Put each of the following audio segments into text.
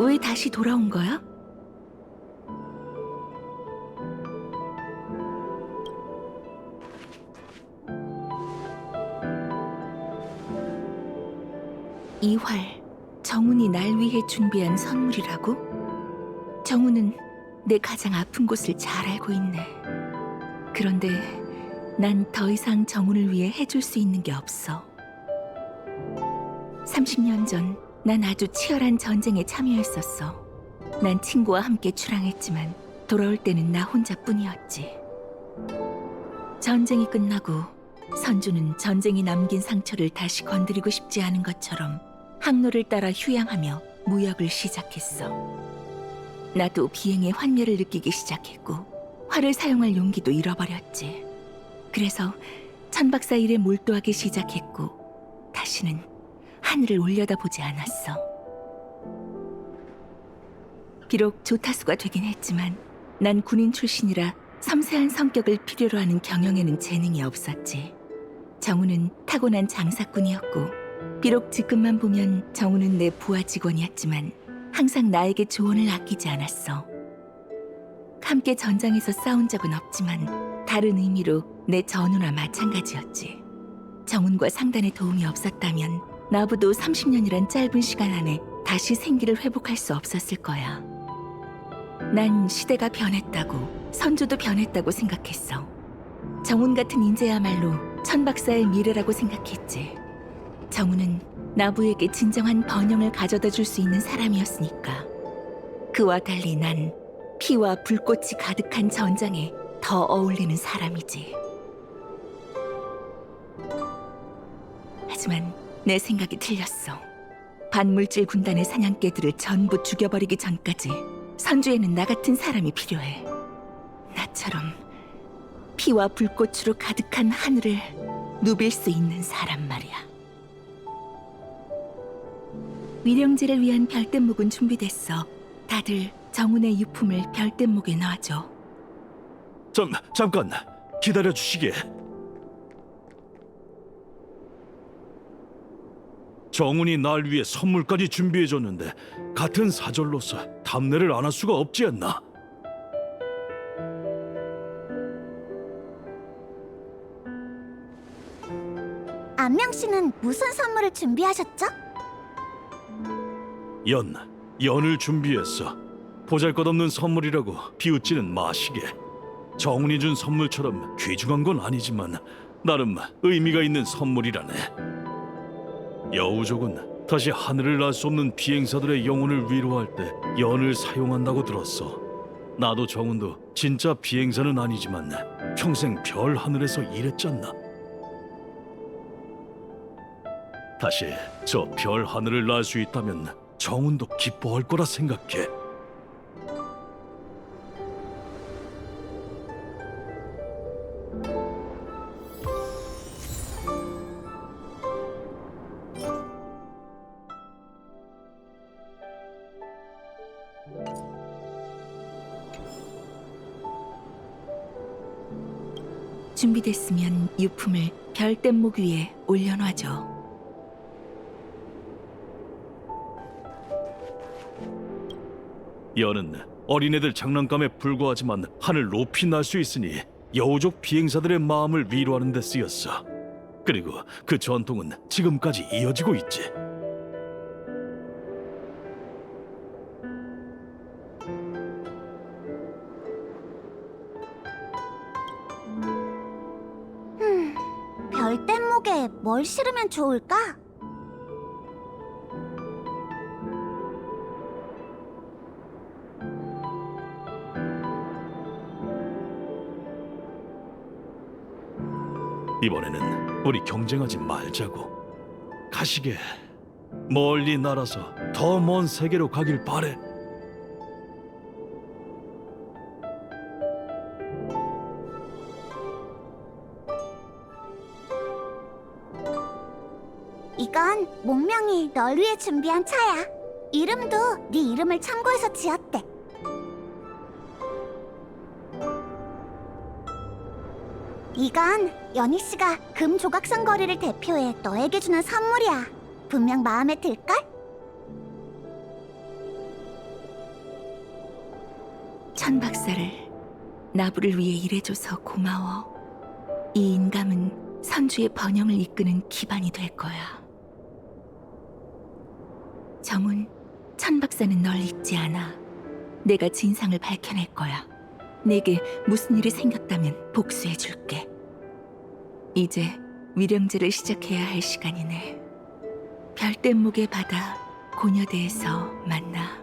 왜 다시 돌아온 거야? 이 활, 정훈이 날 위해 준비한 선물이라고? 정훈은 내 가장 아픈 곳을 잘 알고 있네. 그런데 난 더 이상 정훈을 위해 해줄 수 있는 게 없어. 30년 전 난 아주 치열한 전쟁에 참여했었어. 난 친구와 함께 출항했지만 돌아올 때는 나 혼자뿐이었지. 전쟁이 끝나고 선주는 전쟁이 남긴 상처를 다시 건드리고 싶지 않은 것처럼 항로를 따라 휴양하며 무역을 시작했어. 나도 비행의 환멸을 느끼기 시작했고 활을 사용할 용기도 잃어버렸지. 그래서 천박사 일에 몰두하기 시작했고 다시는 하늘을 올려다보지 않았어. 비록 조타수가 되긴 했지만 난 군인 출신이라 섬세한 성격을 필요로 하는 경영에는 재능이 없었지. 정우는 타고난 장사꾼이었고 비록 직급만 보면 정우는 내 부하 직원이었지만 항상 나에게 조언을 아끼지 않았어. 함께 전장에서 싸운 적은 없지만 다른 의미로 내 전우나 마찬가지였지. 정훈과 상단의 도움이 없었다면 나부도 30년이란 짧은 시간 안에 다시 생기를 회복할 수 없었을 거야. 난 시대가 변했다고, 선조도 변했다고 생각했어. 정훈 같은 인재야말로 천박사의 미래라고 생각했지. 정훈은 나부에게 진정한 번영을 가져다 줄 수 있는 사람이었으니까. 그와 달리 난 피와 불꽃이 가득한 전장에 더 어울리는 사람이지. 하지만 내 생각이 틀렸어. 반물질 군단의 사냥개들을 전부 죽여버리기 전까지 선주에는 나 같은 사람이 필요해. 나처럼 피와 불꽃으로 가득한 하늘을 누빌 수 있는 사람 말이야. 위령제를 위한 별대목은 준비됐어. 다들 정훈의 유품을 별대목에 넣어줘. 잠깐 기다려 주시게. 정훈이 날 위해 선물까지 준비해줬는데 같은 사절로서 답례를 안 할 수가 없지 않나? 안명 씨는 무슨 선물을 준비하셨죠? 연을 준비했어. 보잘것없는 선물이라고 비웃지는 마시게. 정훈이 준 선물처럼 귀중한 건 아니지만 나름 의미가 있는 선물이라네. 여우족은 다시 하늘을 날 수 없는 비행사들의 영혼을 위로할 때 연을 사용한다고 들었어. 나도 정훈도 진짜 비행사는 아니지만 평생 별 하늘에서 일했잖아. 다시 저 별 하늘을 날 수 있다면 정훈도 기뻐할 거라 생각해. 준비됐으면 유품을 별대목 위에 올려놔줘. 연은 어린애들 장난감에 불과하지만 하늘 높이 날 수 있으니 여우족 비행사들의 마음을 위로하는 데 쓰였어. 그리고 그 전통은 지금까지 이어지고 있지. 별대목에 뭘 실으면 좋을까? 이번에는 우리 경쟁하지 말자고. 가시게 멀리 날아서 더 먼 세계로 가길 바래. 이건 목명이 널 위해 준비한 차야. 이름도 네 이름을 참고해서 지었대. 이건 연희 씨가 금 조각상 거리를 대표해 너에게 주는 선물이야. 분명 마음에 들걸? 천 박사를 나부를 위해 일해줘서 고마워. 이 인감은 선주의 번영을 이끄는 기반이 될 거야. 정훈, 천 박사는 널 잊지 않아. 내가 진상을 밝혀낼 거야. 내게 무슨 일이 생겼다면 복수해줄게. 이제 위령제를 시작해야 할 시간이네. 별뗏목의 바다 고녀대에서 만나.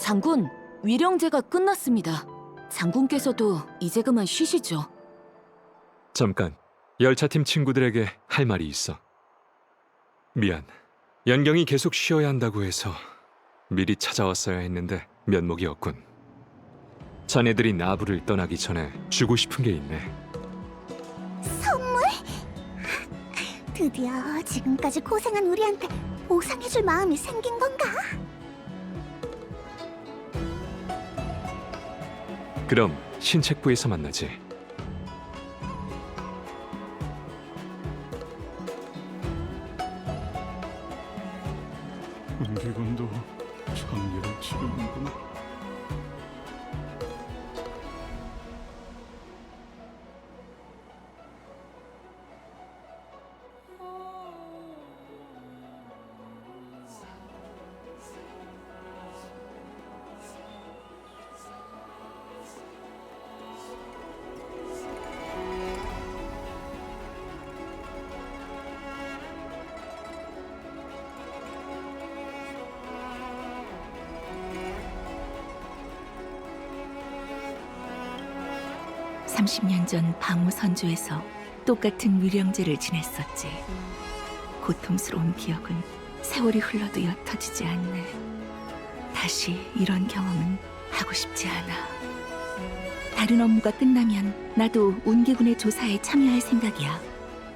장군, 위령제가 끝났습니다. 장군께서도 이제 그만 쉬시죠. 잠깐, 열차팀 친구들에게 할 말이 있어. 미안, 연경이 계속 쉬어야 한다고 해서 미리 찾아왔어야 했는데 면목이 없군. 자네들이 나부를 떠나기 전에 주고 싶은 게 있네. 선물? 드디어 지금까지 고생한 우리한테 보상해줄 마음이 생긴 건가? 그럼 신책부에서 만나지. 군기군도 장례를 치르는구나. 삼십 년 전 방호 선주에서 똑같은 위령제를 지냈었지. 고통스러운 기억은 세월이 흘러도 옅어지지 않네. 다시 이런 경험은 하고 싶지 않아. 다른 업무가 끝나면 나도 운기군의 조사에 참여할 생각이야.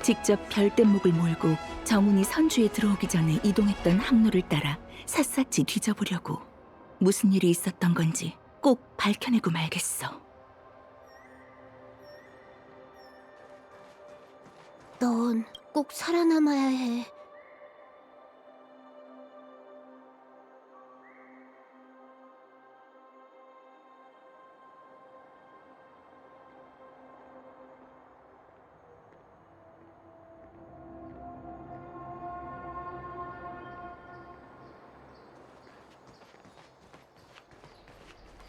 직접 별뗏목을 몰고 정훈이 선주에 들어오기 전에 이동했던 항로를 따라 샅샅이 뒤져보려고. 무슨 일이 있었던 건지 꼭 밝혀내고 말겠어. 넌 꼭 살아남아야 해.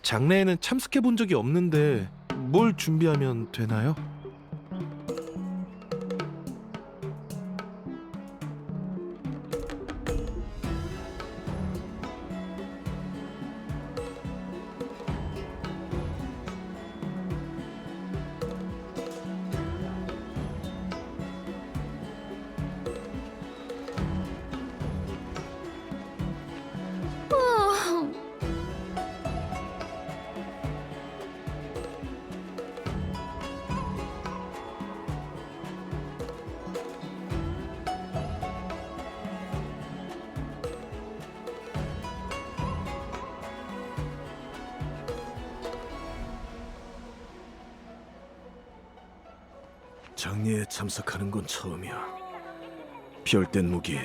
장례에는 참석해 본 적이 없는데 뭘 준비하면 되나요? 장례에 참석하는 건 처음이야. 별뗏목이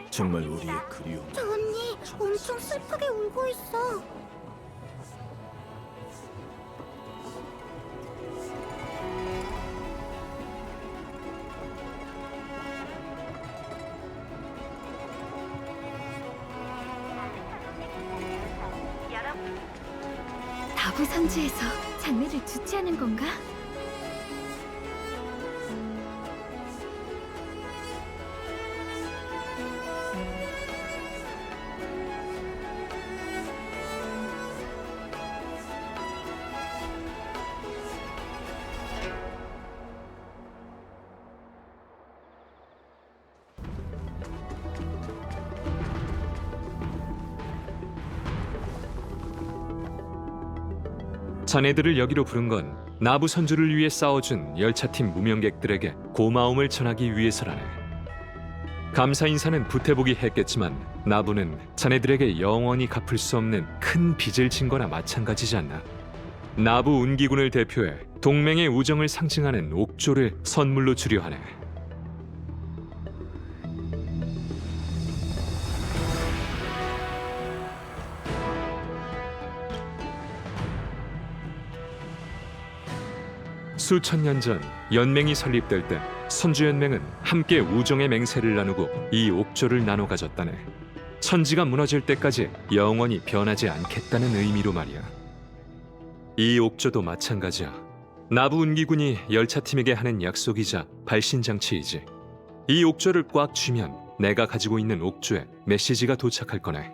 정말 우리의 그리움. 저 언니 엄청 슬프게 울고 있어. 다부 선주에서 장례를 주최하는 건가? 자네들을 여기로 부른 건 나부 선주를 위해 싸워준 열차팀 무명객들에게 고마움을 전하기 위해서라네. 감사 인사는 부태복이 했겠지만 나부는 자네들에게 영원히 갚을 수 없는 큰 빚을 진 거나 마찬가지지 않나. 나부 운기군을 대표해 동맹의 우정을 상징하는 옥조를 선물로 주려 하네. 수천 년 전 연맹이 설립될 때 선주연맹은 함께 우정의 맹세를 나누고 이 옥조를 나눠 가졌다네. 천지가 무너질 때까지 영원히 변하지 않겠다는 의미로 말이야. 이 옥조도 마찬가지야. 나부 운기군이 열차팀에게 하는 약속이자 발신장치이지. 이 옥조를 꽉 쥐면 내가 가지고 있는 옥조에 메시지가 도착할 거네.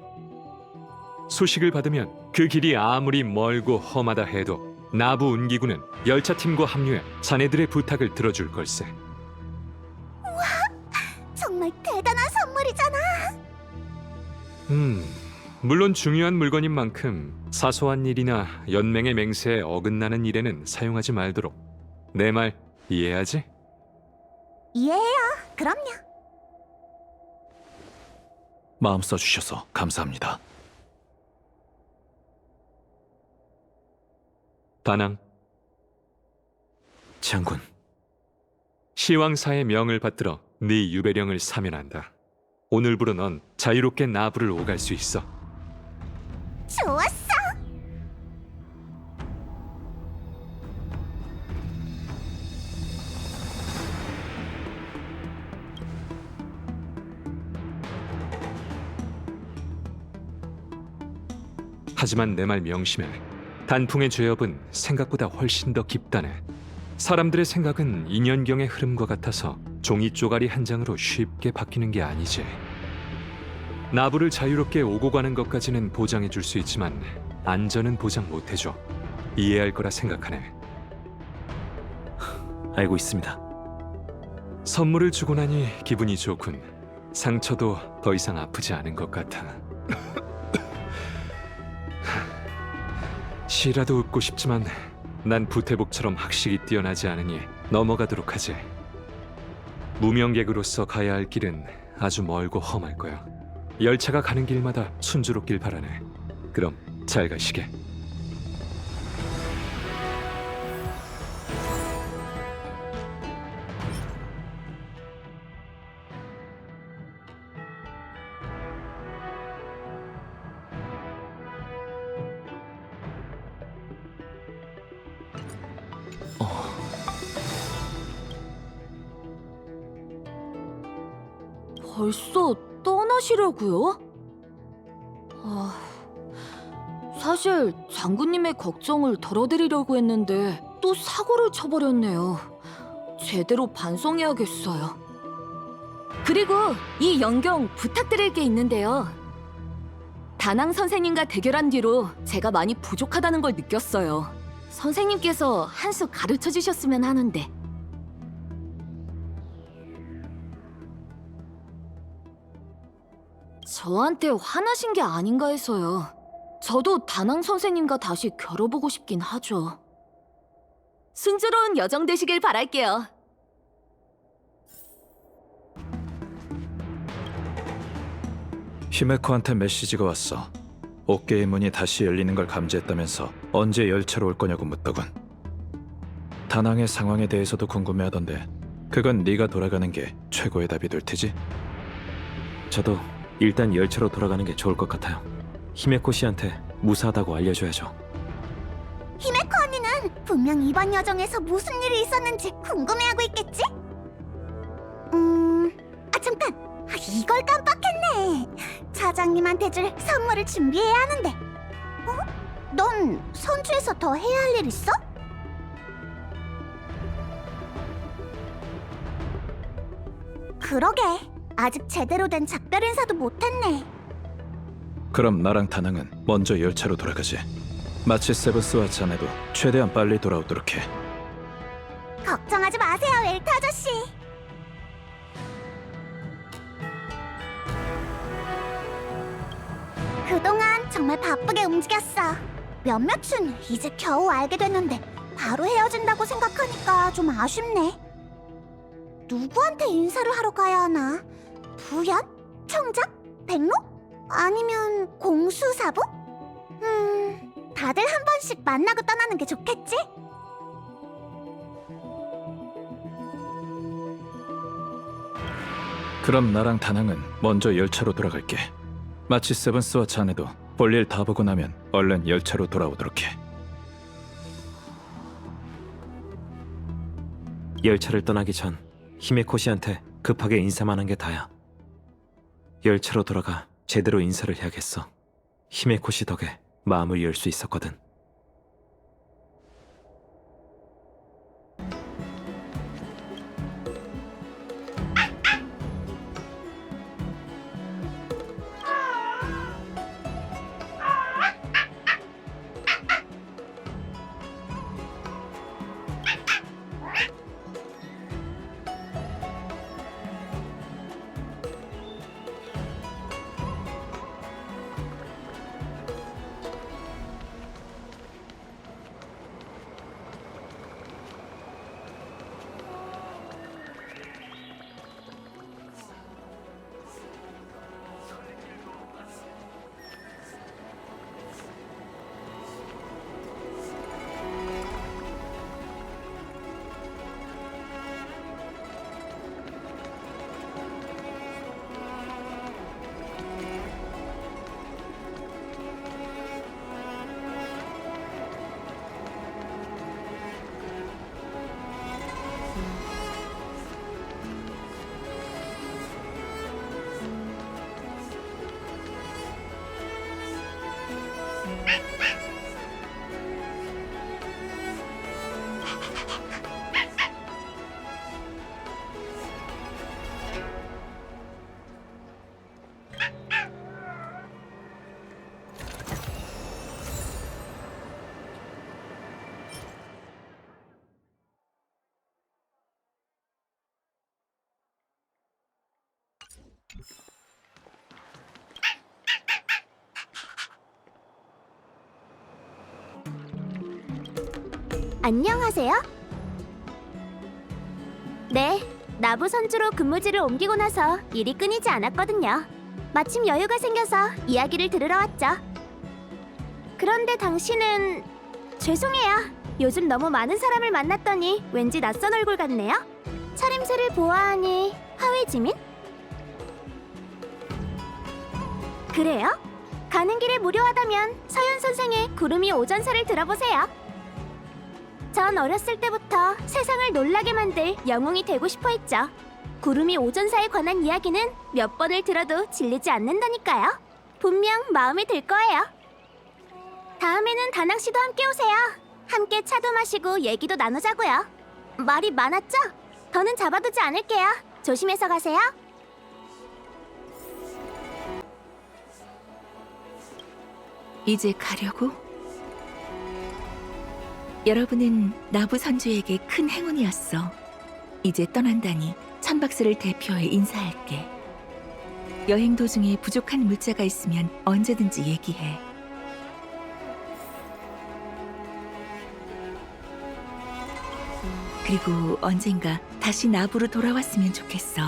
소식을 받으면 그 길이 아무리 멀고 험하다 해도 나부 운기군은 열차팀과 합류해 자네들의 부탁을 들어줄 걸세. 정말 대단한 선물이잖아. 물론 중요한 물건인 만큼 사소한 일이나 연맹의 맹세에 어긋나는 일에는 사용하지 말도록. 내 말 이해하지? 이해해요. 그럼요. 마음 써주셔서 감사합니다. 반항. 장군, 시왕사의 명을 받들어 네 유배령을 사면한다. 오늘부로 넌 자유롭게 나부를 오갈 수 있어. 좋았어. 하지만 내 말 명심해. 단풍의 죄업은 생각보다 훨씬 더 깊다네. 사람들의 생각은 인연경의 흐름과 같아서 종이 쪼가리 한 장으로 쉽게 바뀌는 게 아니지. 나부를 자유롭게 오고 가는 것까지는 보장해 줄 수 있지만 안전은 보장 못 해줘. 이해할 거라 생각하네. 알고 있습니다. 선물을 주고 나니 기분이 좋군. 상처도 더 이상 아프지 않은 것 같아. 시라도 웃고 싶지만 난 부태복처럼 학식이 뛰어나지 않으니 넘어가도록 하지. 무명객으로서 가야 할 길은 아주 멀고 험할 거야. 열차가 가는 길마다 순조롭길 바라네. 그럼 잘 가시게. 벌써 떠나시려고요? 사실 장군님의 걱정을 덜어드리려고 했는데 또 사고를 쳐버렸네요. 제대로 반성해야겠어요. 그리고 이 연경 부탁드릴 게 있는데요. 다낭 선생님과 대결한 뒤로 제가 많이 부족하다는 걸 느꼈어요. 선생님께서 한 수 가르쳐 주셨으면 하는데. 저한테 화나신 게 아닌가 해서요. 저도 다낭 선생님과 다시 겨뤄보고 싶긴 하죠. 순조로운 여정 되시길 바랄게요. 히메코한테 메시지가 왔어. 옥계의 문이 다시 열리는 걸 감지했다면서 언제 열차로 올 거냐고 묻더군. 다낭의 상황에 대해서도 궁금해하던데 그건 네가 돌아가는 게 최고의 답이 될 테지? 저도 일단 열차로 돌아가는 게 좋을 것 같아요. 히메코 씨한테 무사하다고 알려줘야죠. 히메코 언니는 분명 이번 여정에서 무슨 일이 있었는지 궁금해하고 있겠지? 잠깐! 이걸 깜빡했네. 차장님한테 줄 선물을 준비해야 하는데. 넌 선주에서 더 해야 할 일 있어? 그러게. 아직 제대로 된 작별 인사도 못했네. 그럼 나랑 다낭은 먼저 열차로 돌아가지. 마치 세브스와 자네도 최대한 빨리 돌아오도록 해. 걱정하지 마세요, 웰트 아저씨. 그동안 정말 바쁘게 움직였어. 몇몇은 이제 겨우 알게 됐는데 바로 헤어진다고 생각하니까 좀 아쉽네. 누구한테 인사를 하러 가야 하나? 부연? 청작? 백로? 아니면 공수사부? 다들 한 번씩 만나고 떠나는 게 좋겠지? 그럼 나랑 다낭은 먼저 열차로 돌아갈게. 마치 세븐스와 자네도 볼일 다 보고 나면 얼른 열차로 돌아오도록 해. 열차를 떠나기 전 히메코 씨한테 급하게 인사만 한 게 다야. 열차로 돌아가 제대로 인사를 해야겠어. 히메코 씨 덕에 마음을 열 수 있었거든. 안녕하세요. 네, 나부 선주로 근무지를 옮기고 나서 일이 끊이지 않았거든요. 마침 여유가 생겨서 이야기를 들으러 왔죠. 그런데 당신은... 죄송해요. 요즘 너무 많은 사람을 만났더니 왠지 낯선 얼굴 같네요. 차림새를 보아하니 하위지민? 그래요? 가는 길에 무료하다면 서윤 선생의 구름이 오전사를 들어보세요. 전 어렸을 때부터 세상을 놀라게 만들 영웅이 되고 싶어 했죠. 구름이 오전사에 관한 이야기는 몇 번을 들어도 질리지 않는다니까요. 분명 마음에 들 거예요. 다음에는 다낭 씨도 함께 오세요. 함께 차도 마시고 얘기도 나누자고요. 말이 많았죠? 더는 잡아두지 않을게요. 조심해서 가세요. 이제 가려고? 여러분은 나부 선주에게 큰 행운이었어. 이제 떠난다니 천박스를 대표해 인사할게. 여행 도중에 부족한 물자가 있으면 언제든지 얘기해. 그리고 언젠가 다시 나부로 돌아왔으면 좋겠어.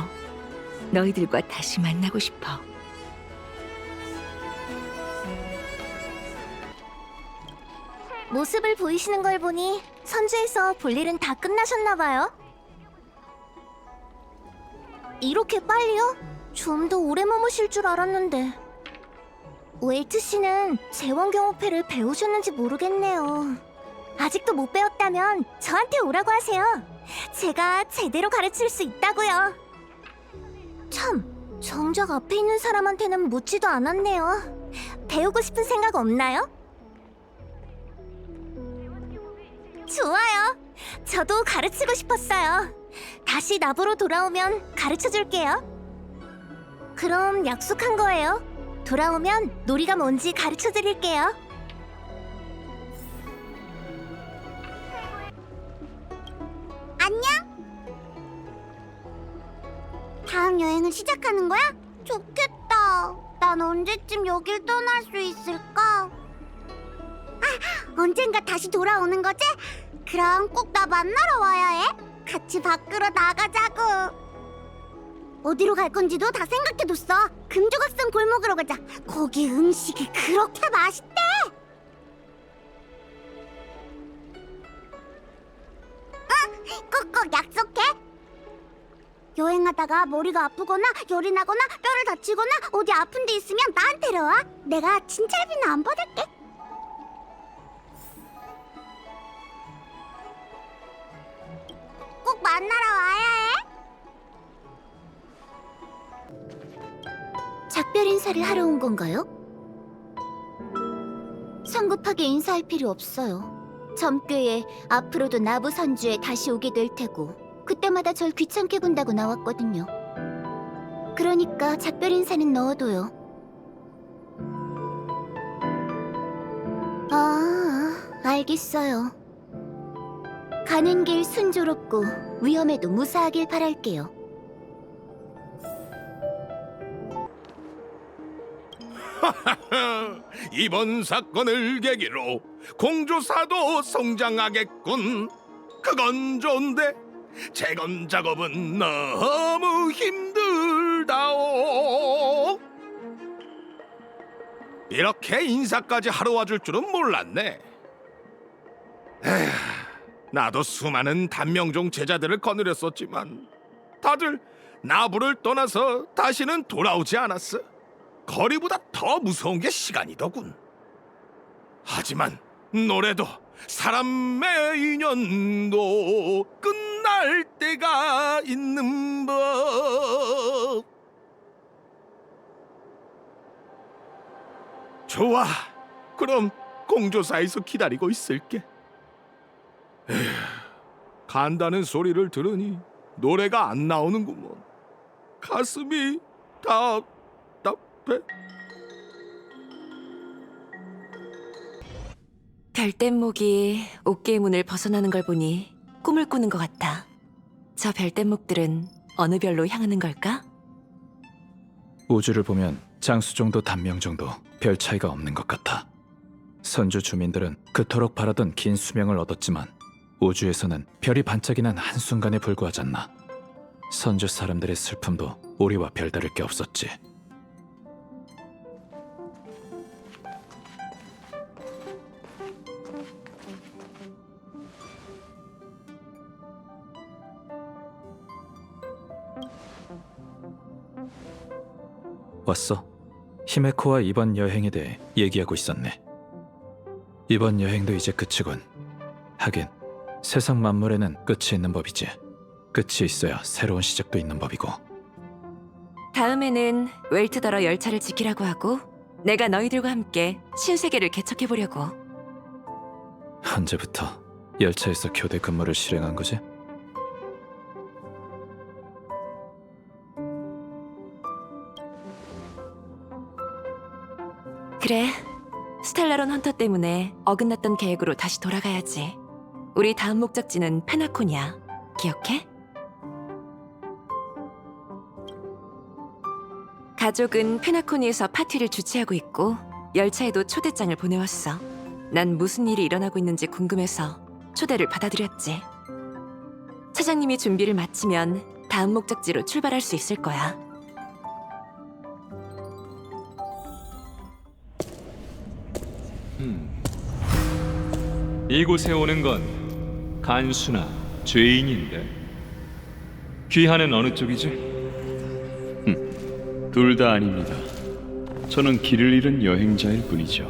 너희들과 다시 만나고 싶어. 모습을 보이시는 걸 보니 선주에서 볼 일은 다 끝나셨나 봐요. 이렇게 빨리요? 좀 더 오래 머무실 줄 알았는데. 웨이트 씨는 제왕경호패를 배우셨는지 모르겠네요. 아직도 못 배웠다면 저한테 오라고 하세요. 제가 제대로 가르칠 수 있다고요. 참, 정작 앞에 있는 사람한테는 묻지도 않았네요. 배우고 싶은 생각 없나요? 좋아요. 저도 가르치고 싶었어요. 다시 나부로 돌아오면 가르쳐줄게요. 그럼 약속한 거예요. 돌아오면 놀이가 뭔지 가르쳐드릴게요. 안녕. 다음 여행을 시작하는 거야? 좋겠다. 난 언제쯤 여길 떠날 수 있을까? 언젠가 다시 돌아오는 거지? 그럼 꼭 나 만나러 와야 해. 같이 밖으로 나가자고. 어디로 갈 건지도 다 생각해뒀어. 금조각성 골목으로 가자. 거기 음식이 그렇게 맛있대. 응, 꼭꼭 약속해. 여행하다가 머리가 아프거나 열이 나거나 뼈를 다치거나 어디 아픈 데 있으면 나한테로 와. 내가 진찰비는 안 받을게. 꼭 만나러 와야 해. 작별 인사를 하러 온 건가요? 성급하게 인사할 필요 없어요. 점괘에 앞으로도 나부 선주에 다시 오게 될 테고 그때마다 절 귀찮게 군다고 나왔거든요. 그러니까 작별 인사는 넣어둬요. 알겠어요. 가는 길 순조롭고 위험에도 무사하길 바랄게요. 이번 사건을 계기로 공조사도 성장하겠군. 그건 좋은데 재건 작업은 너무 힘들다오. 이렇게 인사까지 하러 와줄 줄은 몰랐네. 에휴, 나도 수많은 단명종 제자들을 거느렸었지만 다들 나부를 떠나서 다시는 돌아오지 않았어. 거리보다 더 무서운 게 시간이더군. 하지만 노래도 사람의 인연도 끝날 때가 있는 법. 좋아, 그럼 공조사에서 기다리고 있을게. 에휴, 간다는 소리를 들으니 노래가 안 나오는구먼. 가슴이 답답해. 별뗏목이 옥계의 문을 벗어나는 걸 보니 꿈을 꾸는 것 같아. 저 별뗏목들은 어느 별로 향하는 걸까? 우주를 보면 장수정도 단명정도 별 차이가 없는 것 같아. 선주 주민들은 그토록 바라던 긴 수명을 얻었지만 우주에서는 별이 반짝이는 한순간에 불과하잖나. 선주 사람들의 슬픔도 우리와 별다를 게 없었지. 왔어. 히메코와 이번 여행에 대해 얘기하고 있었네. 이번 여행도 이제 끝이군. 하긴 세상 만물에는 끝이 있는 법이지. 끝이 있어야 새로운 시작도 있는 법이고. 다음에는 웰트더러 열차를 지키라고 하고 내가 너희들과 함께 신세계를 개척해보려고. 언제부터 열차에서 교대 근무를 실행한 거지? 그래, 스텔라론 헌터 때문에 어긋났던 계획으로 다시 돌아가야지. 우리 다음 목적지는 페나콘이야. 기억해? 가족은 페나코니에서 파티를 주최하고 있고 열차에도 초대장을 보내왔어. 난 무슨 일이 일어나고 있는지 궁금해서 초대를 받아들였지. 차장님이 준비를 마치면 다음 목적지로 출발할 수 있을 거야. 이곳에 오는 건 간수나 죄인인데 귀하는 어느 쪽이지? 둘 다 아닙니다. 저는 길을 잃은 여행자일 뿐이죠.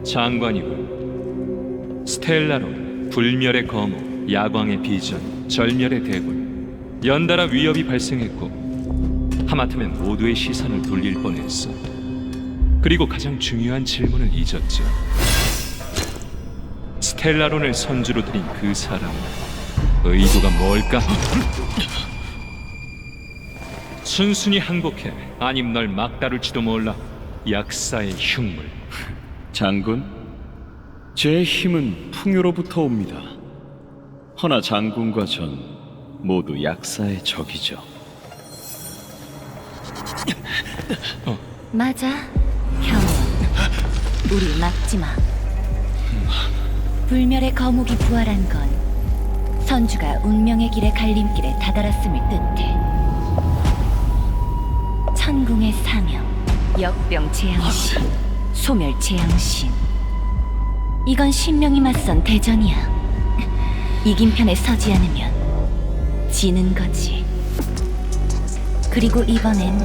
장관이군. 스텔라론, 불멸의 거모, 야광의 비전, 절멸의 대군. 연달아 위협이 발생했고 하마터면 모두의 시선을 돌릴 뻔했어. 그리고 가장 중요한 질문을 잊었지. 스텔라론을 선주로 들인 그 사람은 의도가 뭘까? 순순히 항복해. 아님 널 막다룰지도 몰라. 약사의 흉물. 장군, 제 힘은 풍요로부터 옵니다. 허나 장군과 전 모두 약사의 적이죠. 맞아, 형원. 우리 막지 마. 불멸의 거목이 부활한 건 선주가 운명의 길의 갈림길에 다다랐음을 뜻해. 천궁의 사명, 역병 재앙신, 소멸 재앙신. 이건 신명이 맞선 대전이야. 이긴 편에 서지 않으면 지는 거지. 그리고 이번엔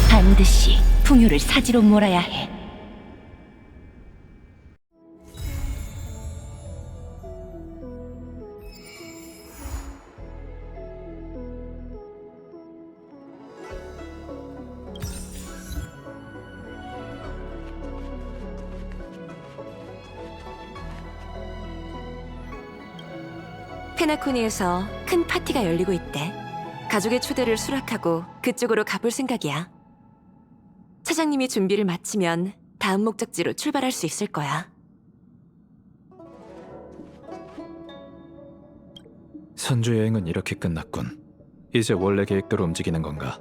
반드시 풍요를 사지로 몰아야 해. 페나코니에서 큰 파티가 열리고 있대. 가족의 초대를 수락하고 그쪽으로 가볼 생각이야. 차장님이 준비를 마치면 다음 목적지로 출발할 수 있을 거야. 선주 여행은 이렇게 끝났군. 이제 원래 계획대로 움직이는 건가?